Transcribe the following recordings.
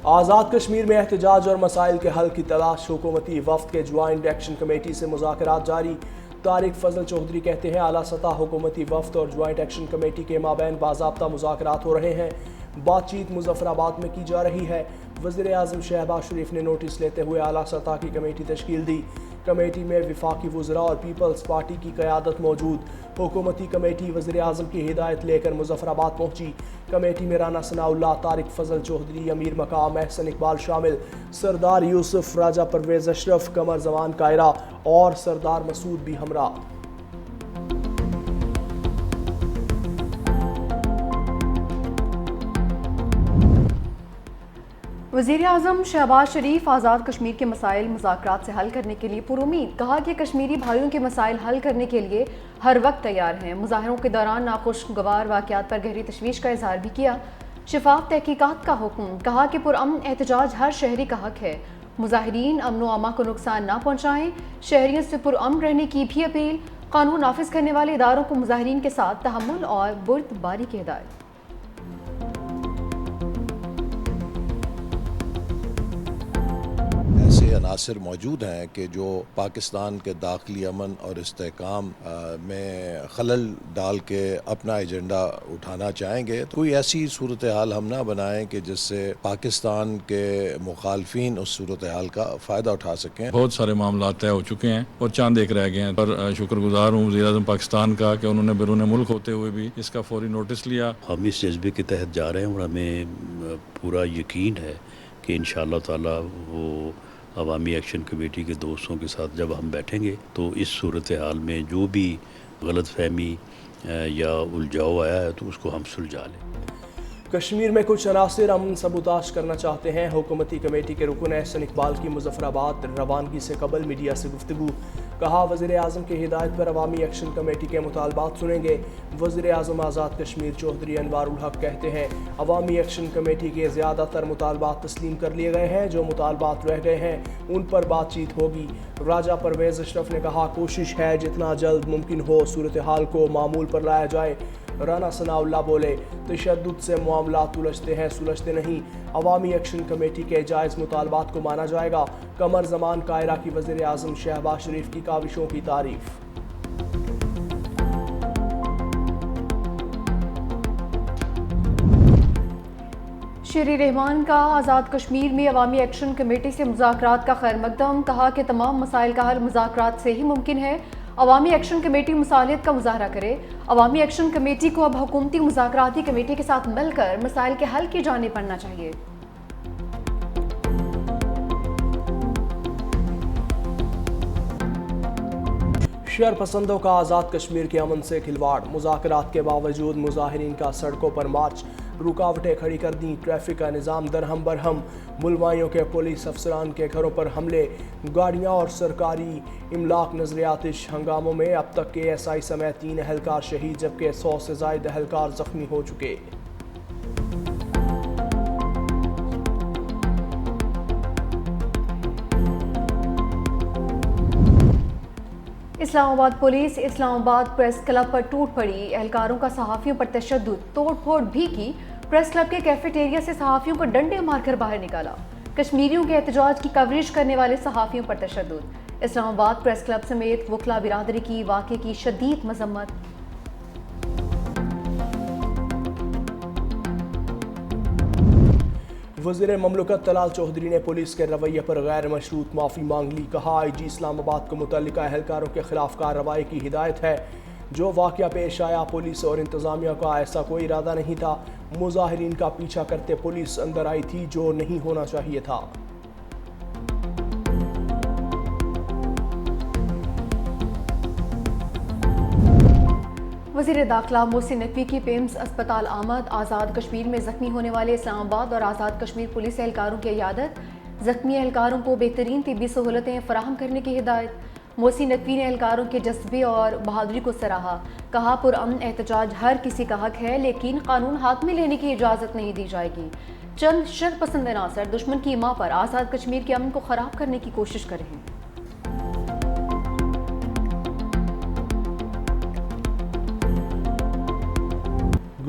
آزاد کشمیر میں احتجاج اور مسائل کے حل کی تلاش، حکومتی وفد کے جوائنٹ ایکشن کمیٹی سے مذاکرات جاری۔ طارق فضل چودھری کہتے ہیں اعلیٰ سطح حکومتی وفد اور جوائنٹ ایکشن کمیٹی کے مابین باضابطہ مذاکرات ہو رہے ہیں۔ بات چیت مظفر آباد میں کی جا رہی ہے۔ وزیر اعظم شہباز شریف نے نوٹس لیتے ہوئے اعلیٰ سطح کی کمیٹی تشکیل دی۔ کمیٹی میں وفاقی وزراء اور پیپلز پارٹی کی قیادت موجود۔ حکومتی کمیٹی وزیر اعظم کی ہدایت لے کر مظفر آباد پہنچی۔ کمیٹی میں رانا ثناء اللہ، طارق فضل چودھری، امیر مقام احسن اقبال شامل، سردار یوسف، راجہ پرویز اشرف، قمر زمان کائرہ اور سردار مسعود بھی ہمراہ۔ وزیر اعظم شہباز شریف آزاد کشمیر کے مسائل مذاکرات سے حل کرنے کے لیے پرامید، کہا کہ کشمیری بھائیوں کے مسائل حل کرنے کے لیے ہر وقت تیار ہیں۔ مظاہروں کے دوران ناخوشگوار واقعات پر گہری تشویش کا اظہار بھی کیا۔ شفاف تحقیقات کا حکم، کہا کہ پرامن احتجاج ہر شہری کا حق ہے۔ مظاہرین امن و امان کو نقصان نہ پہنچائیں، شہریوں سے پرامن رہنے کی بھی اپیل۔ قانون نافذ کرنے والے اداروں کو مظاہرین کے ساتھ تحمل اور بردباری کی ہدایت۔ ایسے عناصر موجود ہیں کہ جو پاکستان کے داخلی امن اور استحکام میں خلل ڈال کے اپنا ایجنڈا اٹھانا چاہیں گے، تو کوئی ایسی صورتحال ہم نہ بنائیں کہ جس سے پاکستان کے مخالفین اس صورتحال کا فائدہ اٹھا سکیں۔ بہت سارے معاملات طے ہو چکے ہیں اور چاند ایک رہ گئے ہیں، پر شکر گزار ہوں وزیر اعظم پاکستان کا کہ انہوں نے بیرون ملک ہوتے ہوئے بھی اس کا فوری نوٹس لیا۔ ہم اس جذبے کے تحت جا رہے ہیں اور ہمیں پورا یقین ہے کہ انشاءاللہ تعالی وہ عوامی ایکشن کمیٹی کے دوستوں کے ساتھ جب ہم بیٹھیں گے تو اس صورتحال میں جو بھی غلط فہمی یا الجھاؤ آیا ہے تو اس کو ہم سلجھا لیں۔ کشمیر میں کچھ عناصر امن سبوتاش کرنا چاہتے ہیں۔ حکومتی کمیٹی کے رکن احسن اقبال کی مظفر آباد روانگی سے قبل میڈیا سے گفتگو، کہا وزیر اعظم کی ہدایت پر عوامی ایکشن کمیٹی کے مطالبات سنیں گے۔ وزیر اعظم آزاد کشمیر چودھری انوار الحق کہتے ہیں عوامی ایکشن کمیٹی کے زیادہ تر مطالبات تسلیم کر لیے گئے ہیں، جو مطالبات رہ گئے ہیں ان پر بات چیت ہوگی۔ راجہ پرویز اشرف نے کہا کوشش ہے جتنا جلد ممکن ہو صورتحال کو معمول پر لایا جائے۔ رانا ثناء اللہ بولے تشدد سے معاملات الجھتے ہیں، سلجھتے نہیں۔ عوامی ایکشن کمیٹی کے جائز مطالبات کو مانا جائے گا۔ قمر زمان کائرہ کی وزیر اعظم شہباز شریف کی کاوشوں کی تعریف۔ شیری رحمان کا آزاد کشمیر میں عوامی ایکشن کمیٹی سے مذاکرات کا خیر مقدم، کہا کہ تمام مسائل کا حل مذاکرات سے ہی ممکن ہے۔ عوامی ایکشن کمیٹی مصالحت کا مظاہرہ کرے۔ عوامی ایکشن کمیٹی کو اب حکومتی مذاکراتی کمیٹی کے ساتھ مل کر مسائل کے حل کی جانب بڑھنا چاہیے۔ شر پسندوں کا آزاد کشمیر کے امن سے کھلواڑ، مذاکرات کے باوجود مظاہرین کا سڑکوں پر مارچ، رکاوٹیں کھڑی کر دیں، ٹریفک کا نظام درہم برہم، ملوائیوں کے پولیس افسران کے گھروں پر حملے، گاڑیاں اور سرکاری املاک نظر آتش۔ ہنگاموں میں اب تک ASI سمیت 3 اہلکار شہید جبکہ 100 سے زائد اہلکار زخمی ہو چکے۔ اسلام آباد پولیس اسلام آباد پریس کلب پر ٹوٹ پڑی، اہلکاروں کا صحافیوں پر تشدد، توڑ پھوڑ بھی کی۔ پریس کلب کے کیفیٹیریا سے صحافیوں کو ڈنڈے مار کر باہر نکالا۔ کشمیریوں کے احتجاج کی کوریج کرنے والے صحافیوں پر تشدد۔ اسلام آباد پریس کلب سمیت وکلا برادری کی واقعے کی شدید مذمت۔ وزیر مملکت طلال چودھری نے پولیس کے رویے پر غیر مشروط معافی مانگ لی، کہا IG اسلام آباد کو متعلقہ اہلکاروں کے خلاف کارروائی کی ہدایت ہے۔ جو واقعہ پیش آیا پولیس اور انتظامیہ کا ایسا کوئی ارادہ نہیں تھا، مظاہرین کا پیچھا کرتے پولیس اندر آئی تھی جو نہیں ہونا چاہیے تھا۔ وزیر داخلہ محسن نقوی کی پیمز اسپتال آمد، آزاد کشمیر میں زخمی ہونے والے اسلام آباد اور آزاد کشمیر پولیس اہلکاروں کی عیادت، زخمی اہلکاروں کو بہترین طبی سہولتیں فراہم کرنے کی ہدایت۔ محسن نقوی نے اہلکاروں کے جذبے اور بہادری کو سراہا، کہا پرامن احتجاج ہر کسی کا حق ہے لیکن قانون ہاتھ میں لینے کی اجازت نہیں دی جائے گی۔ چند شر پسند عناصر دشمن کی ماں پر آزاد کشمیر کے امن کو خراب کرنے کی کوشش کر رہے ہیں۔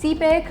CPEC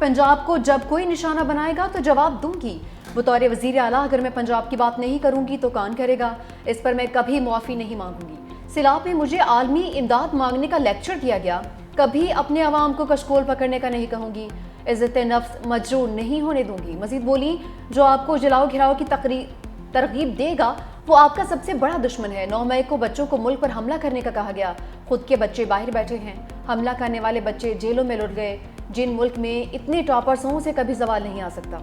پنجاب کو جب کوئی نشانہ بنائے گا تو جواب دوں گی. بطور وزیر اعلیٰ اگر میں پنجاب کی بات نہیں کروں گی تو کون کرے گا؟ اس پر میں کبھی معافی نہیں مانگوں گی. سیلاب میں مجھے عالمی امداد مانگنے کا لیکچر دیا گیا، کبھی اپنے عوام کو کشکول پکڑنے کا نہیں کہوں گی. عزت نفس مجروح نہیں ہونے دوں گی. مزید بولی جو آپ کو جلاؤ گھراؤ کی ترغیب دے گا وہ آپ کا سب سے بڑا دشمن ہے. 9 مئی کو بچوں کو ملک پر حملہ کرنے کا کہا گیا، خود کے بچے باہر بیٹھے ہیں. حملہ کرنے والے بچے جیلوں میں لٹ گئے. جن ملک میں اتنے ٹاپرز ہوں اسے کبھی زوال نہیں آ سکتا.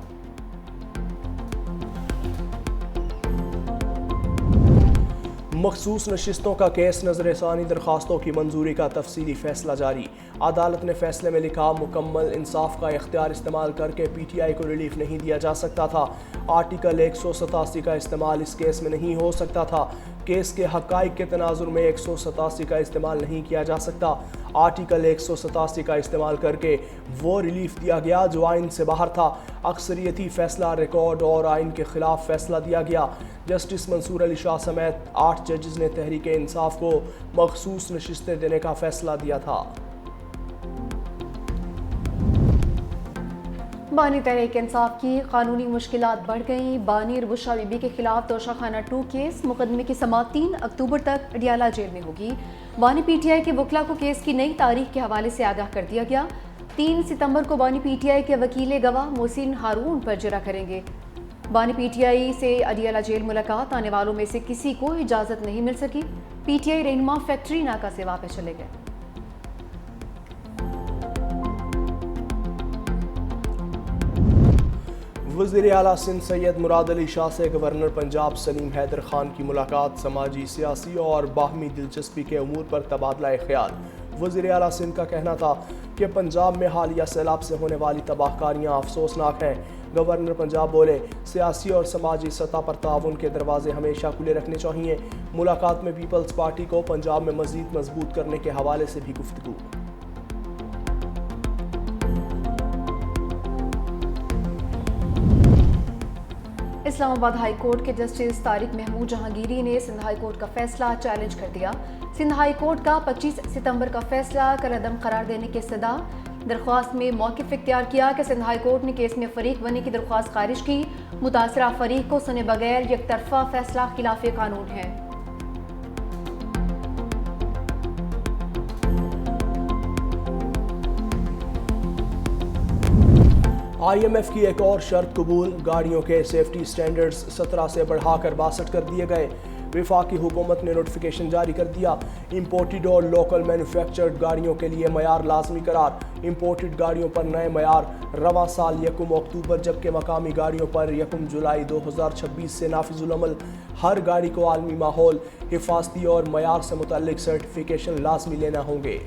مخصوص نشستوں کا کیس نظر ثانی درخواستوں کی منظوری کا تفصیلی فیصلہ جاری. عدالت نے فیصلے میں لکھا مکمل انصاف کا اختیار استعمال کر کے پی ٹی آئی کو ریلیف نہیں دیا جا سکتا تھا. آرٹیکل 187 کا استعمال اس کیس میں نہیں ہو سکتا تھا. کیس کے حقائق کے تناظر میں 187 کا استعمال نہیں کیا جا سکتا. آرٹیکل 187 کا استعمال کر کے وہ ریلیف دیا گیا جو آئین سے باہر تھا. اکثریتی فیصلہ ریکارڈ اور آئین کے خلاف فیصلہ دیا گیا. جسٹس منصور علی شاہ سمیت 8 ججز نے تحریک انصاف کو مخصوص نشستیں دینے کا فیصلہ دیا تھا. بانی تحریک انصاف کی قانونی مشکلات بڑھ گئیں. بانی ربشہ بی بی کے خلاف توشہ خانہ 2 کیس مقدمے کی سماعت 3 اکتوبر تک اڈیالہ جیل میں ہوگی. بانی پی ٹی آئی کے وکلاء کو کیس کی نئی تاریخ کے حوالے سے آگاہ کر دیا گیا. 3 ستمبر کو بانی پی ٹی آئی کے وکیل گواہ محسن ہارون پر جرا کریں گے. بانی پی ٹی آئی سے اڈیالہ جیل ملاقات آنے والوں میں سے کسی کو اجازت نہیں مل سکی. پی ٹی آئی رہنما فیکٹری ناکہ سے واپس چلے گئے. وزیر اعلیٰ سندھ سید مراد علی شاہ سے گورنر پنجاب سلیم حیدر خان کی ملاقات. سماجی، سیاسی اور باہمی دلچسپی کے امور پر تبادلہ خیال. وزیر اعلیٰ سندھ کا کہنا تھا کہ پنجاب میں حالیہ سیلاب سے ہونے والی تباہ کاریاں افسوسناک ہیں. گورنر پنجاب بولے سیاسی اور سماجی سطح پر تعاون کے دروازے ہمیشہ کھلے رکھنے چاہیے. ملاقات میں پیپلز پارٹی کو پنجاب میں مزید مضبوط کرنے کے حوالے سے بھی گفتگو. اسلام آباد ہائی کورٹ کے جسٹس طارق محمود جہانگیری نے سندھ ہائی کورٹ کا فیصلہ چیلنج کر دیا. سندھ ہائی کورٹ کا 25 ستمبر کا فیصلہ کالعدم قرار دینے کی استدعا. درخواست میں موقف اختیار کیا کہ سندھ ہائی کورٹ نے کیس میں فریق بننے کی درخواست خارج کی. متاثرہ فریق کو سنے بغیر یک طرفہ فیصلہ خلاف قانون ہے. آئی ایم ایف کی ایک اور شرط قبول. گاڑیوں کے سیفٹی سٹینڈرڈز 17 سے بڑھا کر 62 کر دیے گئے. وفاقی حکومت نے نوٹیفیکیشن جاری کر دیا. امپورٹڈ اور لوکل مینوفیکچرڈ گاڑیوں کے لیے معیار لازمی قرار. امپورٹڈ گاڑیوں پر نئے معیار رواں سال 1 اکتوبر جبکہ مقامی گاڑیوں پر 1 جولائی 2026 سے نافذ العمل. ہر گاڑی کو عالمی ماحول، حفاظتی اور معیار سے متعلق سرٹیفیکیشن لازمی لینا ہوں گے.